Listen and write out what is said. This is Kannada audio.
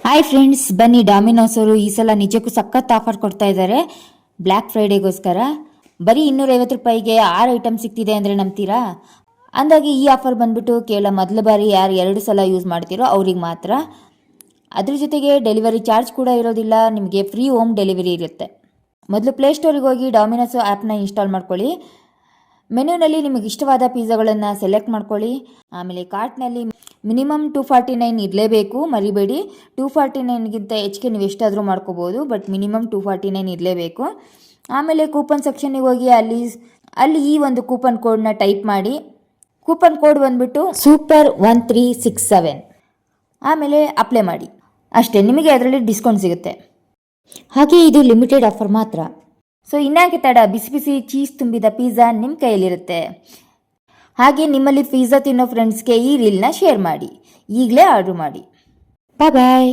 ಹಾಯ್ ಫ್ರೆಂಡ್ಸ್, ಬನ್ನಿ ಡಾಮಿನೋಸ್ ಅವರು ಈ ಸಲ ನಿಜಕ್ಕೂ ಸಖತ್ ಆಫರ್ ಕೊಡ್ತಾ ಇದ್ದಾರೆ ಬ್ಲ್ಯಾಕ್ ಫ್ರೈಡೇಗೋಸ್ಕರ. ಬರೀ 250 ರೂಪಾಯಿಗೆ 6 ಐಟಮ್ ಸಿಗ್ತಿದೆ ಅಂದರೆ ನಂಬ್ತೀರಾ? ಅಂದಾಗಿ ಈ ಆಫರ್ ಬಂದ್ಬಿಟ್ಟು ಕೇವಲ ಮೊದಲ ಬಾರಿ ಯಾರು 2 ಸಲ ಯೂಸ್ ಮಾಡ್ತೀರೋ ಅವ್ರಿಗೆ ಮಾತ್ರ. ಅದ್ರ ಜೊತೆಗೆ ಡೆಲಿವರಿ ಚಾರ್ಜ್ ಕೂಡ ಇರೋದಿಲ್ಲ, ನಿಮಗೆ ಫ್ರೀ ಹೋಮ್ ಡೆಲಿವರಿ ಇರುತ್ತೆ. ಮೊದಲು ಪ್ಲೇಸ್ಟೋರಿಗೆ ಹೋಗಿ ಡಾಮಿನೋಸ್ ಆ್ಯಪ್ನ ಇನ್ಸ್ಟಾಲ್ ಮಾಡ್ಕೊಳ್ಳಿ. ಮೆನ್ಯೂನಲ್ಲಿ ನಿಮಗೆ ಇಷ್ಟವಾದ ಪಿಜ್ಜಾಗಳನ್ನು ಸೆಲೆಕ್ಟ್ ಮಾಡ್ಕೊಳ್ಳಿ. ಆಮೇಲೆ ಕಾರ್ಟ್ನಲ್ಲಿ ಮಿನಿಮಮ್ 249 ಇರಲೇಬೇಕು, ಮರಿಬೇಡಿ. 249ಗಿಂತ ಹೆಚ್ಚಿಗೆ ನೀವು ಎಷ್ಟಾದರೂ ಮಾಡ್ಕೋಬೋದು, ಬಟ್ ಮಿನಿಮಮ್ 249 ಇರಲೇಬೇಕು. ಆಮೇಲೆ ಕೂಪನ್ ಸೆಕ್ಷನ್ನಿಗೆ ಹೋಗಿ ಅಲ್ಲಿ ಈ ಒಂದು ಕೂಪನ್ ಕೋಡ್ನ ಟೈಪ್ ಮಾಡಿ. ಕೂಪನ್ ಕೋಡ್ ಬಂದುಬಿಟ್ಟು Super1367. ಆಮೇಲೆ ಅಪ್ಲೈ ಮಾಡಿ. ಅಷ್ಟೇ, ನಿಮಗೆ ಅದರಲ್ಲಿ ಡಿಸ್ಕೌಂಟ್ ಸಿಗುತ್ತೆ. ಹಾಗೆ ಇದು ಲಿಮಿಟೆಡ್ ಆಫರ್ ಮಾತ್ರ. ಸೊ ಇನ್ನಾಕೆ ತಡ, ಬಿಸಿ ಬಿಸಿ ಚೀಸ್ ತುಂಬಿದ ಪಿಜ್ಜಾ ನಿಮ್ಮ ಕೈಯಲ್ಲಿರುತ್ತೆ. ಹಾಗೆ ನಿಮ್ಮಲ್ಲಿ ಪಿಜ್ಜಾ ತಿನ್ನೋ ಫ್ರೆಂಡ್ಸ್ಗೆ ಈ ರೀಲ್ನ ಶೇರ್ ಮಾಡಿ. ಈಗಲೇ ಆರ್ಡ್ರ್ ಮಾಡಿ. ಬಾಯ್ ಬಾಯ್.